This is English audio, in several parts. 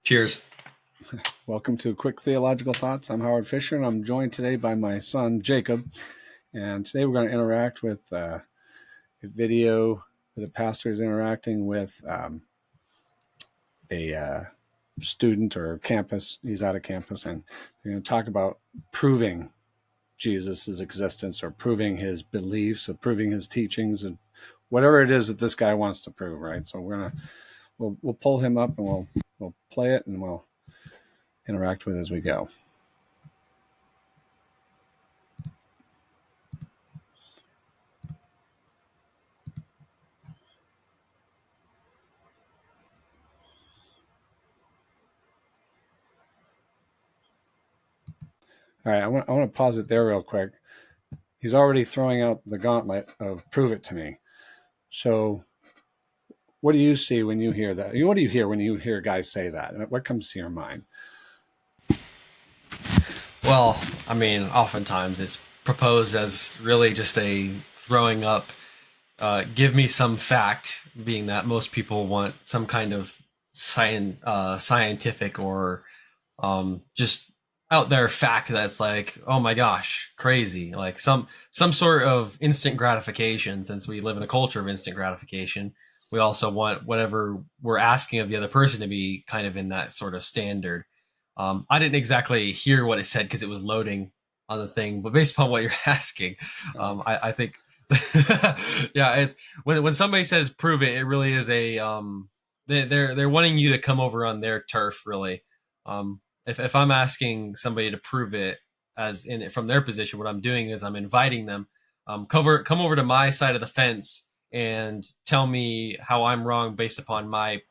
Cheers. Welcome to Quick Theological Thoughts. I'm Howard Fisher, and I'm joined today by my son, Jacob. And today we're going to interact with a video where the pastor is interacting with a student or campus. He's out of campus, and they're going to talk about proving Jesus' existence or proving his beliefs or proving his teachings and whatever it is that this guy wants to prove, right? So we'll pull him up and we'll play it and we'll interact with as we go. All right, I want to pause it there real quick. He's already throwing out the gauntlet of prove it to me. So what do you see when you hear that? What do you hear when you hear guys say that? What comes to your mind? Well, I mean, oftentimes it's proposed as really just a throwing up, give me some fact, being that most people want some kind of scientific or just out there fact that's like, oh my gosh, crazy, like some sort of instant gratification. Since we live in a culture of instant gratification, we also want whatever we're asking of the other person to be kind of in that sort of standard. I didn't exactly hear what it said because it was loading on the thing, but based upon what you're asking, I think yeah, it's when somebody says prove it, it really is a they're wanting you to come over on their turf, really. If I'm asking somebody to prove it as in from their position, what I'm doing is I'm inviting them, come over to my side of the fence and tell me how I'm wrong based upon my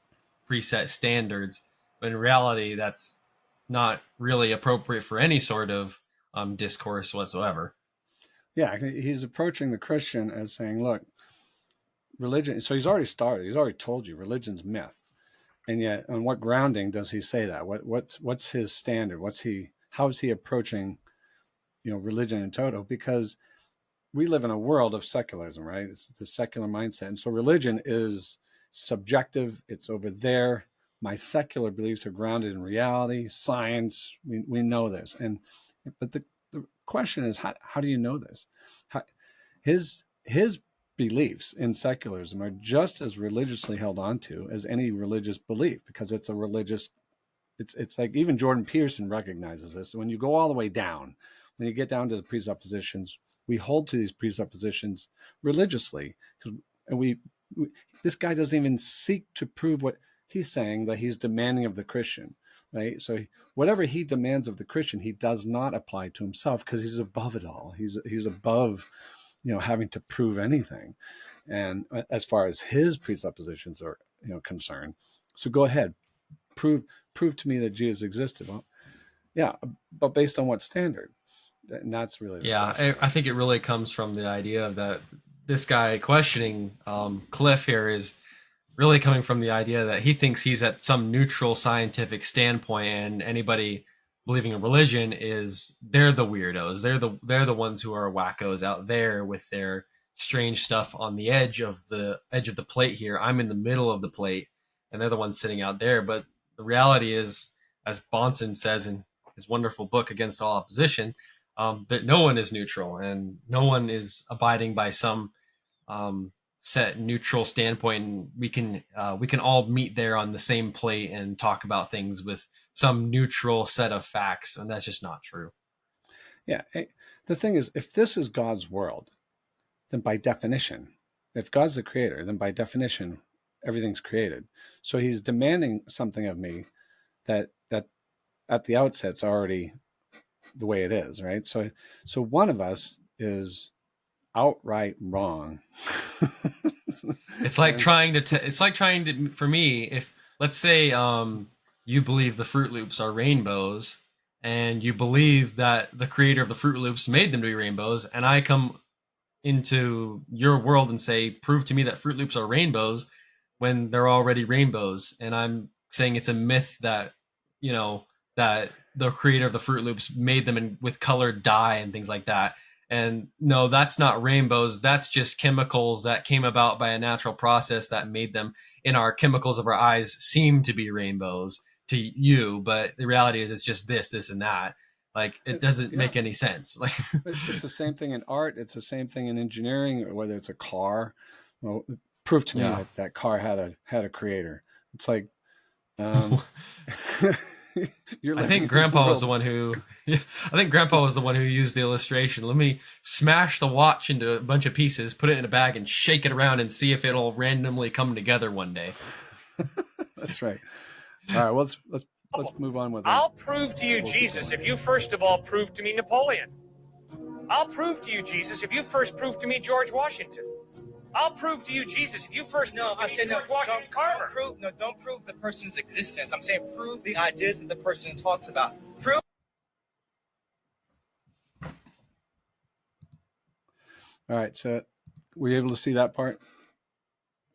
preset standards. But in reality, that's not really appropriate for any sort of discourse whatsoever. Yeah, he's approaching the Christian as saying, look, religion. So he's already started. He's already told you religion's myth. And yet, on what grounding does he say that? What's his standard? How is he approaching, religion in total? Because we live in a world of secularism, right? It's the secular mindset, and so religion is subjective. It's over there. My secular beliefs are grounded in reality, science. We know this, but the question is, how do you know this? His beliefs in secularism are just as religiously held onto as any religious belief, because it's a religious. It's like even Jordan Peterson recognizes this. When you go all the way down, when you get down to the presuppositions, we hold to these presuppositions religiously, and this guy doesn't even seek to prove what he's saying that he's demanding of the Christian, right? So whatever he demands of the Christian, he does not apply to himself because he's above it all. He's above, having to prove anything, and as far as his presuppositions are, concerned. So go ahead, prove to me that Jesus existed. Well, yeah, but based on what standard? And that's really the question. I think it really comes from the idea of that this guy questioning Cliff here is really coming from the idea that he thinks he's at some neutral scientific standpoint, and anybody believing in religion they're the weirdos. They're the ones who are wackos out there with their strange stuff on the edge of the plate here. I'm in the middle of the plate, and they're the ones sitting out there. But the reality is, as Bahnsen says in his wonderful book Against All Opposition, that no one is neutral and no one is abiding by some set neutral standpoint, and we can all meet there on the same plate and talk about things with some neutral set of facts, and that's just not true. Yeah, the thing is, if this is God's world, then by definition, if God's the creator, then by definition, everything's created. So he's demanding something of me that at the outset's already the way it is, right? So one of us is outright wrong. It's like trying to for me, if let's say you believe the Fruit Loops are rainbows, and you believe that the creator of the Fruit Loops made them to be rainbows, and I come into your world and say, prove to me that Fruit Loops are rainbows when they're already rainbows, and I'm saying it's a myth that that the creator of the Fruit Loops made them with colored dye and things like that. And no, that's not rainbows. That's just chemicals that came about by a natural process that made them, in our chemicals of our eyes, seem to be rainbows. to you, but the reality is it's just this and that. Like it doesn't Yeah. make any sense. Like It's the same thing in art. It's the same thing in engineering, whether it's a car. Well, prove to me yeah. that that car had a creator. It's like, um, you're I living think in a Grandpa was the world. one who. Yeah, I think Grandpa was the one who used the illustration. Let me smash the watch into a bunch of pieces, put it in a bag, and shake it around and see if it'll randomly come together one day. That's right. All right. Well, let's move on with I'll prove to you Jesus if you first of all prove to me Napoleon. I'll prove to you Jesus if you first prove to me George Washington. I'll prove to you Jesus if you first prove to me George Washington Carver. Don't prove the person's existence. I'm saying prove the ideas that the person talks about. Prove. All right. So, were you able to see that part?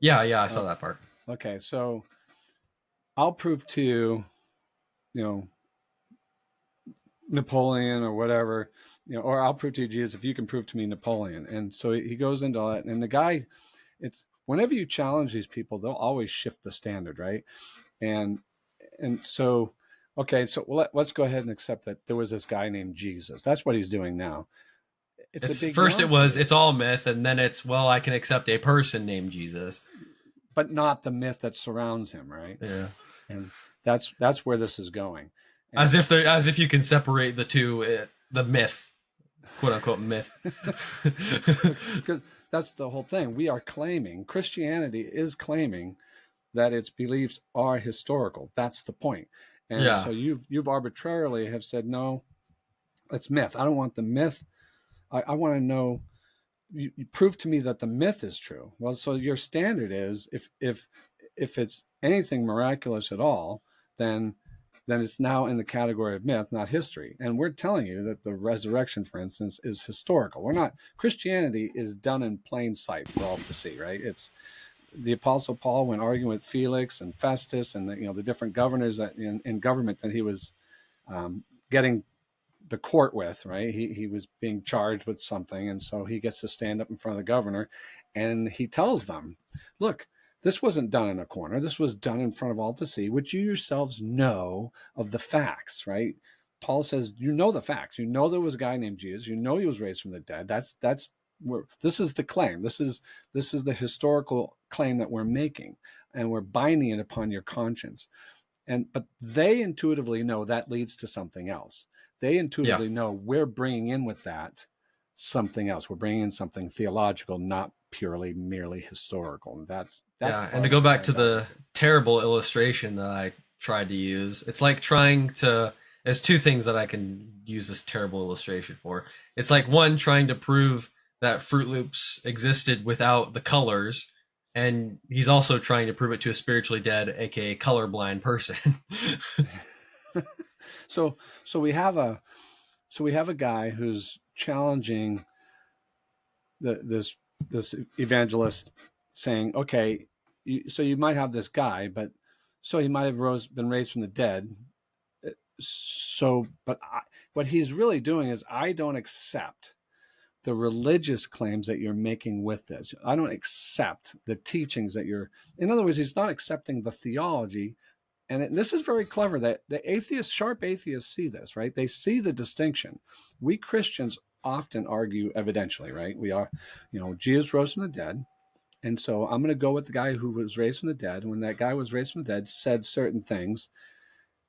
Yeah, I saw that part. Okay. So, I'll prove to you, you know, Napoleon or whatever, you know, or I'll prove to you Jesus if you can prove to me Napoleon. And so he goes into all that. And the guy, it's whenever you challenge these people, they'll always shift the standard, right? And so, okay, so let's go ahead and accept that there was this guy named Jesus. That's what he's doing now. It's first it was it's all myth, and then it's well I can accept a person named Jesus, but not the myth that surrounds him, right? Yeah, and that's where this is going. And as if you can separate the two, the myth, quote unquote myth, because that's the whole thing. We are claiming Christianity is claiming that its beliefs are historical. That's the point. And Yeah. so you've arbitrarily have said no, it's myth. I don't want the myth. I want to know. You prove to me that the myth is true. Well, so your standard is if it's anything miraculous at all, then it's now in the category of myth, not history. And we're telling you that the resurrection, for instance, is historical. We're not. Christianity is done in plain sight for all to see, right? It's the Apostle Paul, when arguing with Felix and Festus and the different governors that in government that he was getting the court with, right? He was being charged with something, and so he gets to stand up in front of the governor, and he tells them, "Look, this wasn't done in a corner. This was done in front of all to see, which you yourselves know of the facts," right? Paul says, "You know the facts. You know there was a guy named Jesus. You know he was raised from the dead. That's where this is the claim. This is the historical claim that we're making, and we're binding it upon your conscience." But they intuitively know that leads to something else. They intuitively know we're bringing in with that something else. We're bringing in something theological, not purely merely historical. And that's and to go back to the terrible illustration that I tried to use, it's like trying to. There's two things that I can use this terrible illustration for. It's like one, trying to prove that Fruit Loops existed without the colors, and he's also trying to prove it to a spiritually dead, aka colorblind person. So we have a guy who's challenging this evangelist, saying, okay, so you might have this guy, but so he might have been raised from the dead. So, but what he's really doing is, I don't accept the religious claims that you're making with this. I don't accept the teachings that you're. In other words, he's not accepting the theology. And this is very clever that the atheists, sharp atheists, see this, right? They see the distinction. We Christians often argue evidentially, right? We are, Jesus rose from the dead. And so I'm going to go with the guy who was raised from the dead. When that guy was raised from the dead, said certain things,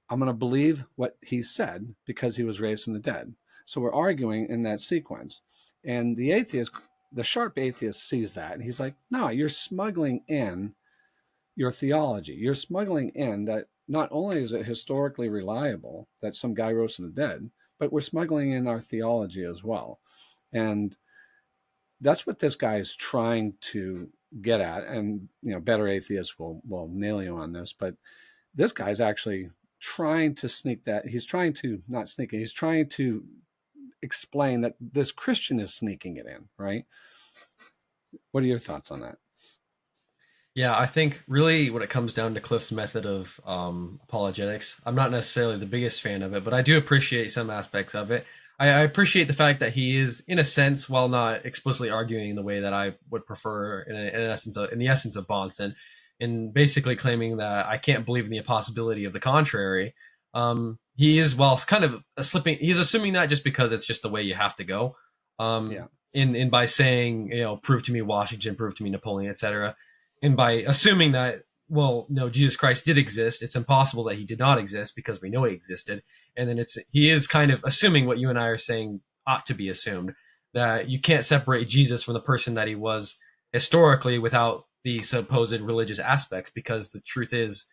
I'm going to believe what he said because he was raised from the dead. So we're arguing in that sequence. And the atheist, the sharp atheist, sees that. And he's like, no, you're smuggling in your theology. You're smuggling in that not only is it historically reliable that some guy rose from the dead, but we're smuggling in our theology as well. And that's what this guy is trying to get at. And, better atheists will nail you on this, but this guy's actually trying to sneak that. He's trying to not sneak it. He's trying to explain that this Christian is sneaking it in, right? What are your thoughts on that? Yeah, I think really when it comes down to Cliff's method of apologetics, I'm not necessarily the biggest fan of it, but I do appreciate some aspects of it. I appreciate the fact that he is, in a sense, while not explicitly arguing in the way that I would prefer, in the essence of Bahnsen, and basically claiming that I can't believe in the possibility of the contrary. He is, well, kind of slipping. He's assuming that just because it's just the way you have to go. Yeah. In by saying, prove to me Washington, prove to me Napoleon, etc., and by assuming that, well, no, Jesus Christ did exist, it's impossible that he did not exist because we know he existed. And then he is kind of assuming what you and I are saying ought to be assumed, that you can't separate Jesus from the person that he was historically without the supposed religious aspects, because the truth is,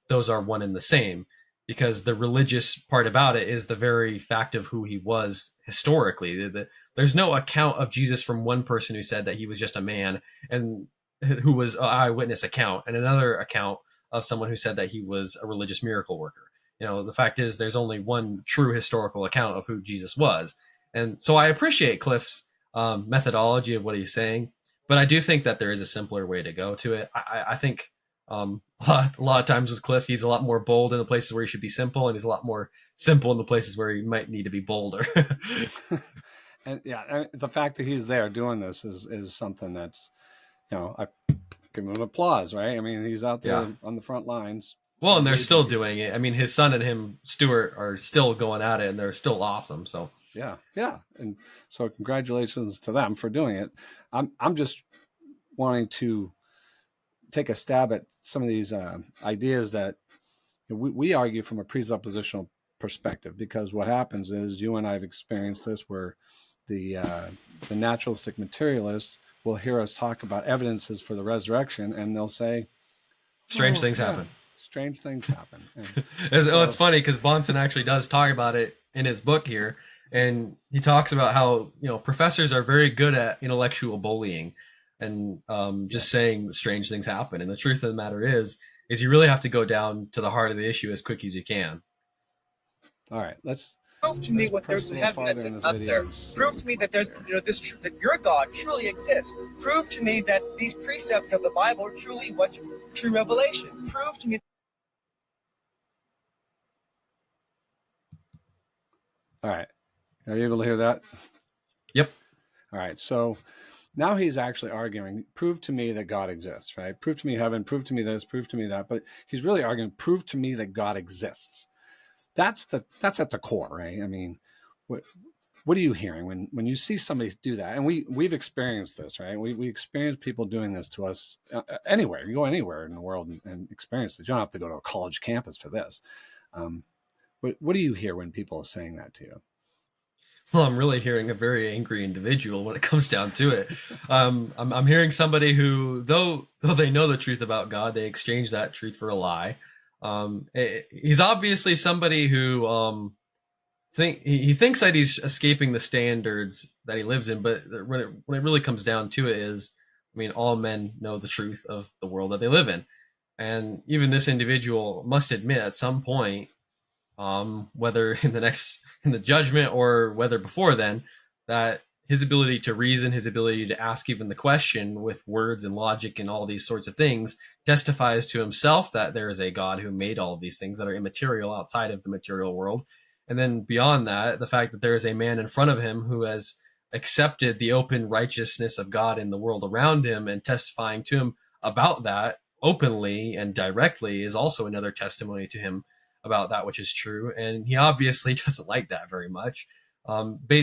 those are one and the same. Because the religious part about it is the very fact of who he was historically. There's no account of Jesus from one person who said that he was just a man, and who was an eyewitness account, and another account of someone who said that he was a religious miracle worker. The fact is, there's only one true historical account of who Jesus was. And so I appreciate Cliff's methodology of what he's saying, but I do think that there is a simpler way to go to it. I think a lot of times with Cliff, he's a lot more bold in the places where he should be simple, and he's a lot more simple in the places where he might need to be bolder. And yeah, the fact that he's there doing this is something that's, I give him applause, right? I mean, he's out there on the front lines. Well, and they're still doing it. I mean, his son and him, Stuart, are still going at it, and they're still awesome. So yeah, and so congratulations to them for doing it. I'm just wanting to take a stab at some of these ideas that we argue from a presuppositional perspective, because what happens is, you and I have experienced this, where the naturalistic materialists will hear us talk about evidences for the resurrection, and they'll say, strange things happen. Strange things happen. It's funny because Bahnsen actually does talk about it in his book here, and he talks about how professors are very good at intellectual bullying, and just saying strange things happen. And the truth of the matter is you really have to go down to the heart of the issue as quick as you can. All right, let's prove to me what there's in heaven that's up there. Prove to me that there's that your God truly exists. Prove to me that these precepts of the Bible are truly what true revelation. Prove to me. All right, are you able to hear that? Yep. All right, so now he's actually arguing, prove to me that God exists, right? Prove to me heaven, prove to me this, prove to me that. But he's really arguing, prove to me that God exists. That's at the core, right? I mean, what are you hearing when you see somebody do that? And we've experienced this, right? We experience people doing this to us anywhere. You go anywhere in the world and experience it. You don't have to go to a college campus for this. What do you hear when people are saying that to you? Well, I'm really hearing a very angry individual when it comes down to it. I'm hearing somebody who, though they know the truth about God, they exchange that truth for a lie. He's obviously somebody who he thinks that he's escaping the standards that he lives in, but when it really comes down to it is, I mean, all men know the truth of the world that they live in, and even this individual must admit at some point, whether in the judgment or whether before then, that his ability to reason, his ability to ask even the question with words and logic and all these sorts of things, testifies to himself that there is a God who made all of these things that are immaterial outside of the material world. And then beyond that, the fact that there is a man in front of him who has accepted the open righteousness of God in the world around him and testifying to him about that openly and directly is also another testimony to him about that which is true. And he obviously doesn't like that very much.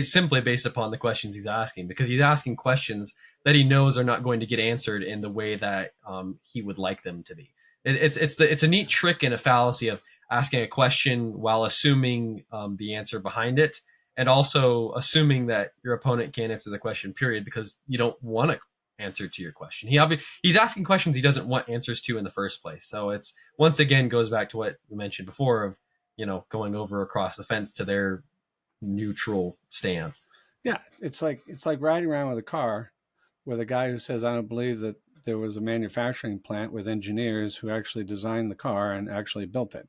Simply based upon the questions he's asking, because he's asking questions that he knows are not going to get answered in the way that he would like them to be. It's a neat trick and a fallacy of asking a question while assuming the answer behind it, and also assuming that your opponent can't answer the question, period, because you don't want to answer to your question. He's asking questions he doesn't want answers to in the first place. So it's, once again, goes back to what we mentioned before of going over across the fence to their neutral stance. Yeah, it's like riding around with a car with a guy who says, I don't believe that there was a manufacturing plant with engineers who actually designed the car and actually built it.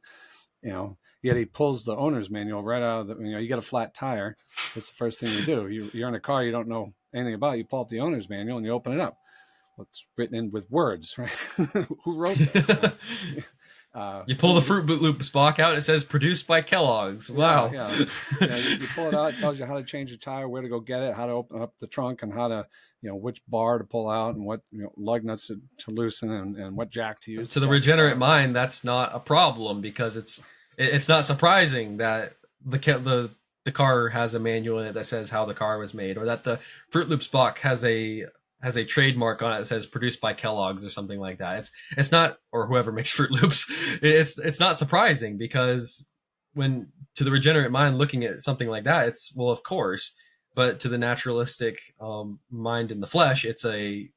Yet he pulls the owner's manual right out of the, you get a flat tire. It's the first thing you do. You're in a car you don't know anything about. You pull out the owner's manual and you open it up. Well, it's written in with words, right? Who wrote this? You pull the Fruit Loops box out, it says produced by Kellogg's. Wow. Yeah. You pull it out, it tells you how to change the tire, where to go get it, how to open up the trunk, and how to, which bar to pull out, and what lug nuts to loosen, and what jack to use. To the regenerate mind, that's not a problem, because it's not surprising that the car has a manual in it that says how the car was made, or that the Fruit Loops box has a trademark on it that says produced by Kellogg's or something like that. It's not, or whoever makes Fruit Loops. It's not surprising, because when to the regenerate mind looking at something like that, it's, well, of course. But to the naturalistic mind in the flesh, it's a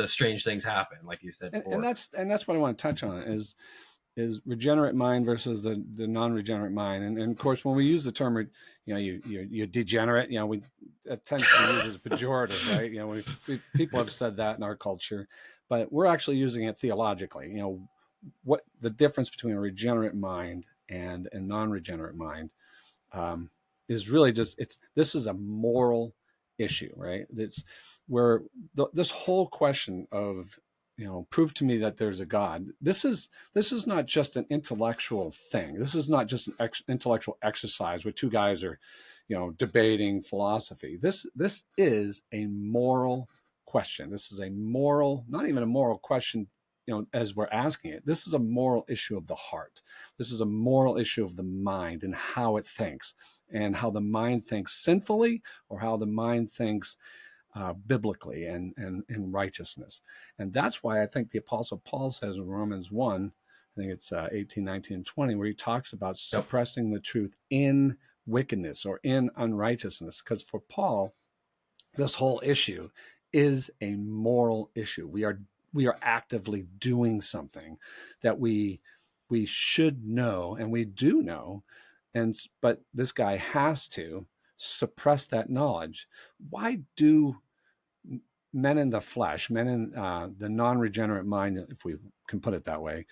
strange things happen, like you said before. And that's what I want to touch on is regenerate mind versus the non-regenerate mind. And of course, when we use the term, you degenerate, it tends to be used as a pejorative, right? People have said that in our culture, but we're actually using it theologically. What the difference between a regenerate mind and a non-regenerate mind is really just, this is a moral issue, right? It's where this whole question of, prove to me that there's a God. This is not just an intellectual thing. This is not just an intellectual exercise where two guys are, debating philosophy. This is a moral question. This is a moral, not even a moral question, as we're asking it. This is a moral issue of the heart. This is a moral issue of the mind and how it thinks, and how the mind thinks sinfully, or how the mind thinks biblically and in righteousness. And that's why I think the Apostle Paul says in Romans 1, I think it's 18, 19, and 20, where he talks about suppressing the truth in wickedness or in unrighteousness. Because for Paul, this whole issue is a moral issue. We are actively doing something that we should know, and we do know, but this guy has to suppress that knowledge. Why do men in the flesh, men in the non-regenerate mind, if we can put it that way,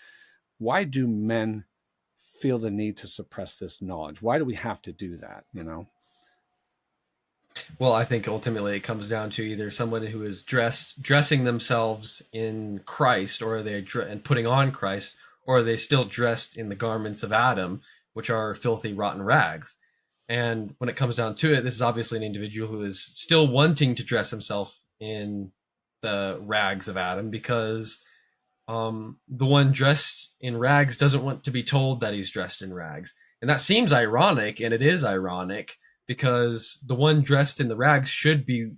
why do men feel the need to suppress this knowledge? Why do we have to do that? Well, I think ultimately it comes down to either someone who is dressing themselves in Christ, or and putting on Christ, or are they still dressed in the garments of Adam, which are filthy, rotten rags. And when it comes down to it, this is obviously an individual who is still wanting to dress himself in the rags of Adam, because the one dressed in rags doesn't want to be told that he's dressed in rags. And that seems ironic, and it is ironic, because the one dressed in the rags should be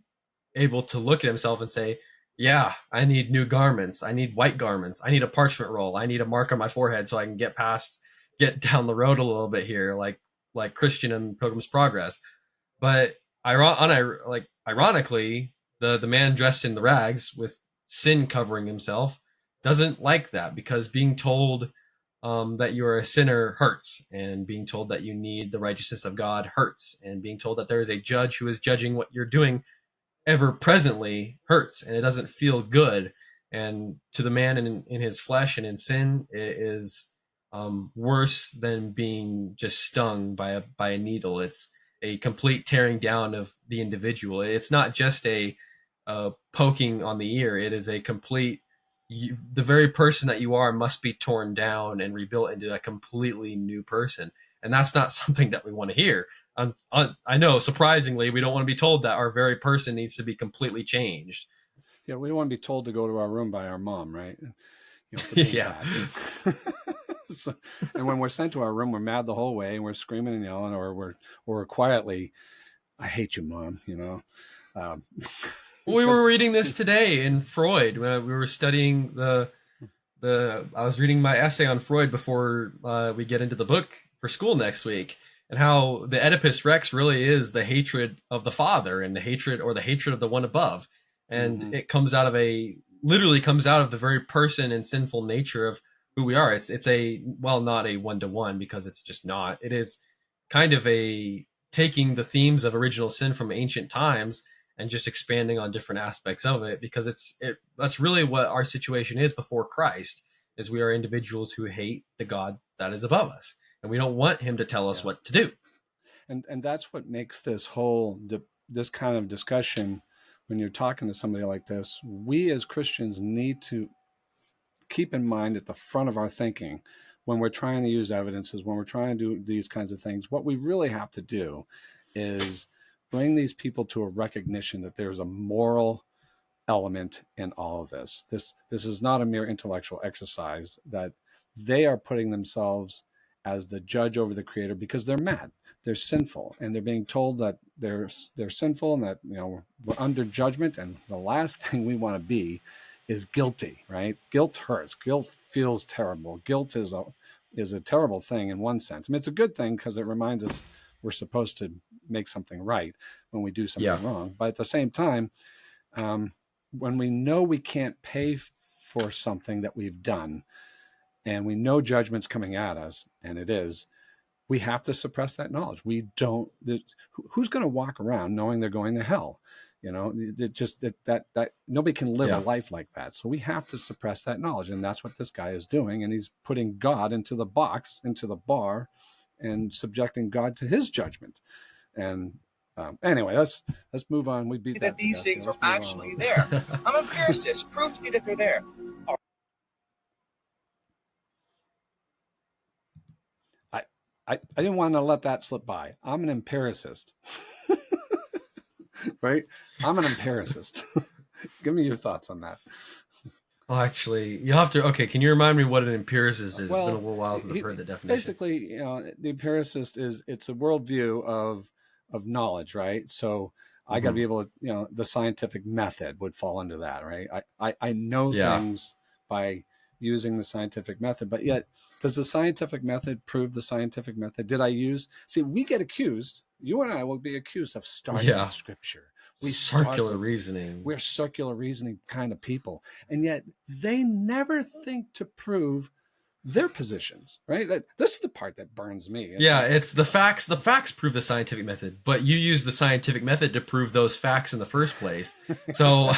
able to look at himself and say, yeah, I need new garments. I need white garments. I need a parchment roll. I need a mark on my forehead so I can get down the road a little bit here, like Christian in Pilgrim's Progress. But ironically, the man dressed in the rags with sin covering himself doesn't like that, because being told that you're a sinner hurts, and being told that you need the righteousness of God hurts, and being told that there is a judge who is judging what you're doing ever presently hurts, and it doesn't feel good. And to the man in his flesh and in sin, it is worse than being just stung by a needle. It's a complete tearing down of the individual. It's not just a poking on the ear. It is a complete, the very person that you are must be torn down and rebuilt into a completely new person. And that's not something that we want to hear. I know, surprisingly, we don't want to be told that our very person needs to be completely changed. Yeah, we don't want to be told to go to our room by our mom, right? Yeah. So, and when we're sent to our room, we're mad the whole way, and we're screaming and yelling, or we're quietly, I hate you, Mom. We were reading this today in Freud. We were studying I was reading my essay on Freud before we get into the book for school next week, and how the Oedipus Rex really is the hatred of the father, and the hatred of the one above. And it comes out of literally comes out of the very person and sinful nature of who we are. It's not a one-to-one, because it's just not. It is kind of taking the themes of original sin from ancient times and just expanding on different aspects of it, because that's really what our situation is before Christ, is we are individuals who hate the God that is above us, and we don't want him to tell us what to do. And that's what makes this whole this kind of discussion, when you're talking to somebody like this, we as Christians need to keep in mind at the front of our thinking, when we're trying to use evidences, when we're trying to do these kinds of things, what we really have to do is bring these people to a recognition that there's a moral element in all of this. This is not a mere intellectual exercise, that they are putting themselves as the judge over the creator because they're mad, they're sinful, and they're being told that they're sinful and that, you know, we're under judgment. And the last thing we want to be is guilty, right? Guilt hurts. Guilt feels terrible. Guilt is a terrible thing in one sense. I mean, it's a good thing because it reminds us we're supposed to make something right when we do something wrong. But at the same time, when we know we can't pay for something that we've done, and we know judgment's coming at us, and it is, we have to suppress that knowledge. We don't. Who's going to walk around knowing they're going to hell? You know, that nobody can live a life like that. So we have to suppress that knowledge, and that's what this guy is doing. And he's putting God into the box, into the bar, and subjecting God to his judgment. And anyway, let's move on. We beat that these things are actually there. I'm an empiricist. Prove to me that they're there. I didn't want to let that slip by. I'm an empiricist. Right? I'm an empiricist. Give me your thoughts on that. Oh, actually, you have to. Okay, can you remind me what an empiricist is? Well, it's been a little while since I've heard the definition. Basically, you know, the empiricist it's a worldview of knowledge, right? So I got to be able to, you know, the scientific method would fall under that, right? I know things by using the scientific method, but yet does the scientific method prove the scientific method? Did I use? See, we get accused. You and I will be accused of starting with Scripture. Circular reasoning. We're circular reasoning kind of people, and yet they never think to prove their positions. Right? This is the part that burns me. It's the facts. The facts prove the scientific method, but you use the scientific method to prove those facts in the first place. So,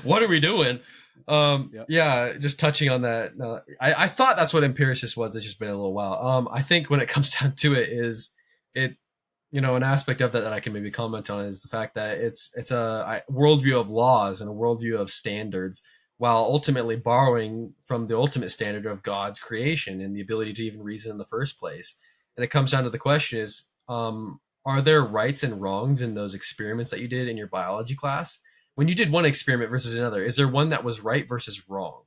what are we doing? Just touching on that. No, I thought that's what empiricist was. It's just been a little while. I think when it comes down to it, is it, you know, an aspect of that I can maybe comment on is the fact that it's a worldview of laws and a worldview of standards, while ultimately borrowing from the ultimate standard of God's creation and the ability to even reason in the first place. And it comes down to the question is, are there rights and wrongs in those experiments that you did in your biology class? When you did one experiment versus another, is there one that was right versus wrong?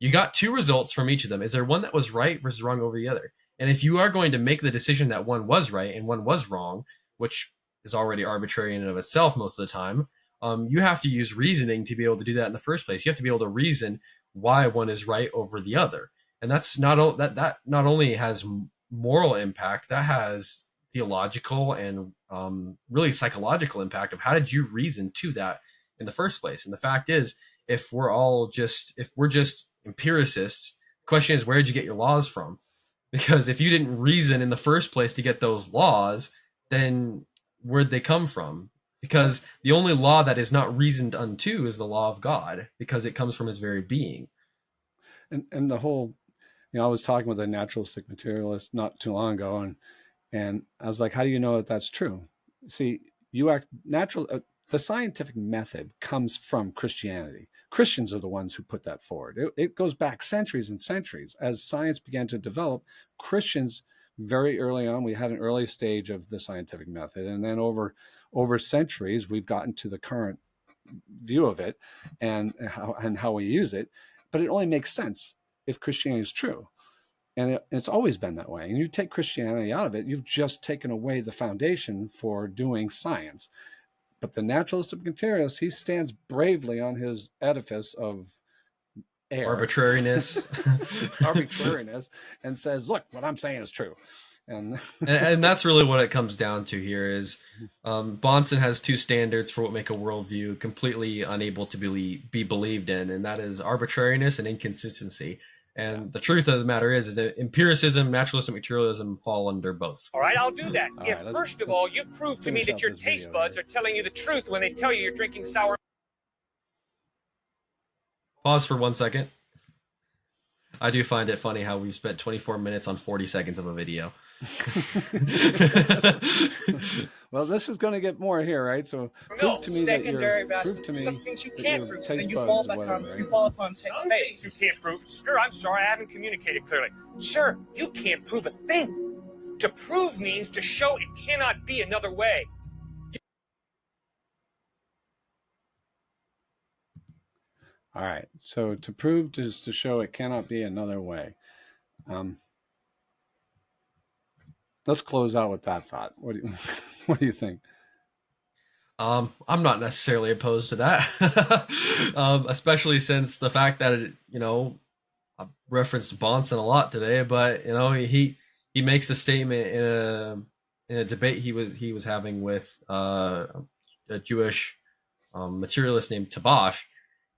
You got two results from each of them. Is there one that was right versus wrong over the other? And if you are going to make the decision that one was right and one was wrong, which is already arbitrary in and of itself most of the time, you have to use reasoning to be able to do that in the first place. You have to be able to reason why one is right over the other. And that's that not only has moral impact, that has theological and really psychological impact of how did you reason to that in the first place. And the fact is, if we're just empiricists, the question is, where did you get your laws from? Because if you didn't reason in the first place to get those laws, then where'd they come from? Because the only law that is not reasoned unto is the law of God, because it comes from his very being. And the whole, you know, I was talking with a naturalistic materialist not too long ago, and I was like, how do you know that that's true? See, the scientific method comes from Christianity. Christians are the ones who put that forward. It goes back centuries and centuries. As science began to develop, Christians very early on, we had an early stage of the scientific method. And then over centuries, we've gotten to the current view of it and how we use it. But it only makes sense if Christianity is true. And it's always been that way. And you take Christianity out of it, you've just taken away the foundation for doing science. But the naturalistic materialist, he stands bravely on his edifice of air. Arbitrariness. Arbitrariness, and says, look, what I'm saying is true. And that's really what it comes down to here is Bahnsen has two standards for what make a worldview completely unable to be believed in, and that is arbitrariness and inconsistency. And the truth of the matter is that empiricism, naturalistic materialism fall under both. All right, I'll do that. If first of all, you prove to me that your taste buds are telling you the truth when they tell you you're drinking sour. Pause for 1 second. I do find it funny how we've spent 24 minutes on 40 seconds of a video. Well, this is going to get more here, right? So prove to me that you're prove to me some things you that can't your prove. taste Then you buds fall or back whatever, on right? you fall upon Some faith. things you can't prove. Sir, I'm sorry, I haven't communicated clearly. Sir, you can't prove a thing. To prove means to show it cannot be another way. All right. So to prove is to show it cannot be another way. Let's close out with that thought. What do you what do you think? I'm not necessarily opposed to that, especially since the fact that I referenced Bonson a lot today, but he makes a statement in a debate he was having with a Jewish materialist named Tabash,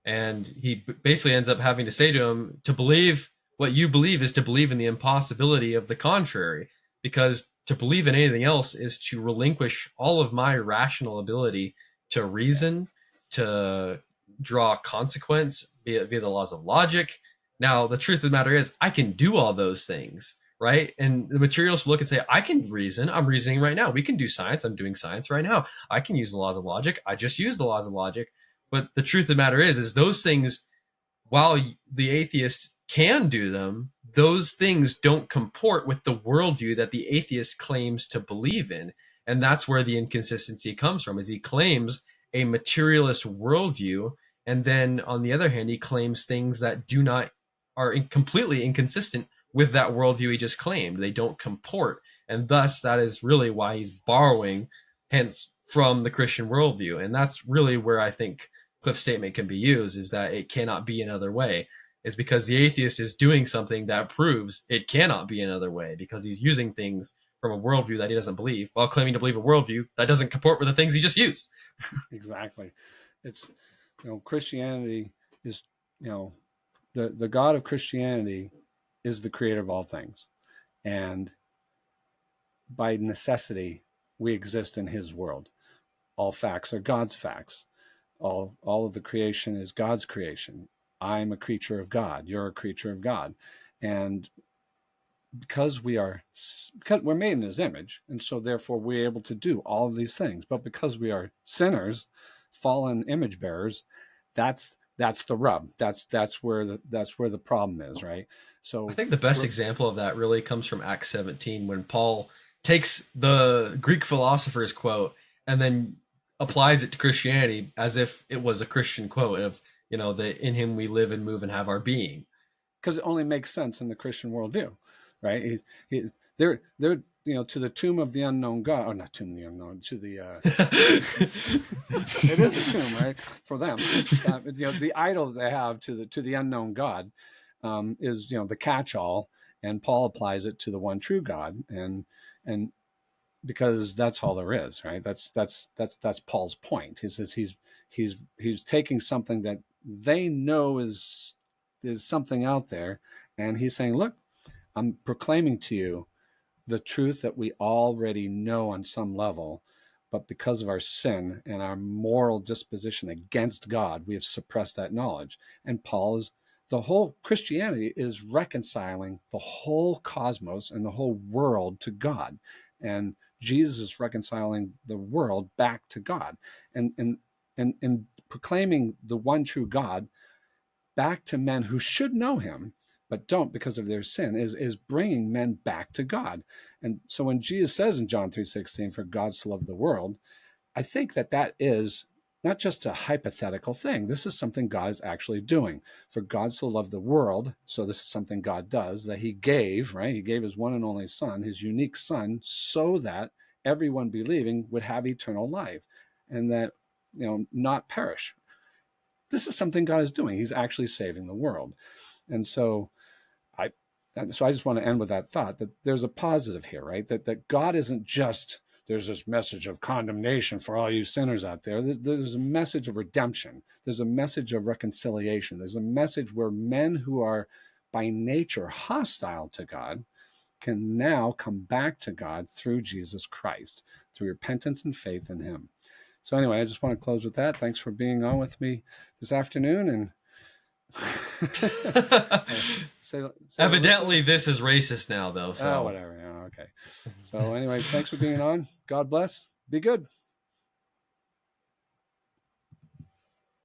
and he basically ends up having to say to him, to believe what you believe is to believe in the impossibility of the contrary, because to believe in anything else is to relinquish all of my rational ability to reason, to draw consequence via the laws of logic. Now, the truth of the matter is, I can do all those things, right? And the materialists will look and say, I can reason. I'm reasoning right now. We can do science. I'm doing science right now. I can use the laws of logic. I just use the laws of logic. But the truth of the matter is those things, while the atheist can do them, those things don't comport with the worldview that the atheist claims to believe in. And that's where the inconsistency comes from, is he claims a materialist worldview, and then on the other hand, he claims things that are completely inconsistent with that worldview he just claimed. They don't comport. And thus, that is really why he's borrowing, hence, from the Christian worldview. And that's really where I think Cliff's statement can be used, is that it cannot be another way. Is because the atheist is doing something that proves it cannot be another way, because he's using things from a worldview that he doesn't believe, while claiming to believe a worldview that doesn't comport with the things he just used. Exactly. It's, Christianity is, the God of Christianity is the creator of all things. And by necessity, we exist in his world. All facts are God's facts. All of the creation is God's creation. I'm a creature of God. You're a creature of God. And because we're made in his image, and so therefore we're able to do all of these things. But because we are sinners, fallen image bearers, that's the rub. That's where the problem is, right? So I think the best example of that really comes from Acts 17, when Paul takes the Greek philosopher's quote and then applies it to Christianity as if it was a Christian quote of, that in him we live and move and have our being. Because it only makes sense in the Christian worldview, right? They're to the tomb of the unknown God, or not tomb of the unknown, to the it is a tomb, right? For them, the idol that they have to the unknown God is the catch-all, and Paul applies it to the one true God, and because that's all there is, right? That's Paul's point. He says he's taking something that they know is something out there, and he's saying, look, I'm proclaiming to you the truth that we already know on some level, but because of our sin and our moral disposition against God, we have suppressed that knowledge. And the whole Christianity is reconciling the whole cosmos and the whole world to God. And Jesus is reconciling the world back to God, and proclaiming the one true God back to men who should know him but don't because of their sin, is bringing men back to God. And so when Jesus says in John 3:16, for God so loved the world, I think that is not just a hypothetical thing. This is something God is actually doing. For God so loved the world, so this is something God does, that he gave, right? He gave his one and only son, his unique son, so that everyone believing would have eternal life and that, not perish. This is something God is doing. He's actually saving the world. And so I just want to end with that thought, that there's a positive here, right? That God isn't just, there's this message of condemnation for all you sinners out there. There's a message of redemption. There's a message of reconciliation. There's a message where men who are by nature hostile to God can now come back to God through Jesus Christ, through repentance and faith in him. So anyway, I just want to close with that. Thanks for being on with me this afternoon. And evidently this is racist now, though. So whatever. Yeah, okay. So anyway, thanks for being on. God bless. Be good.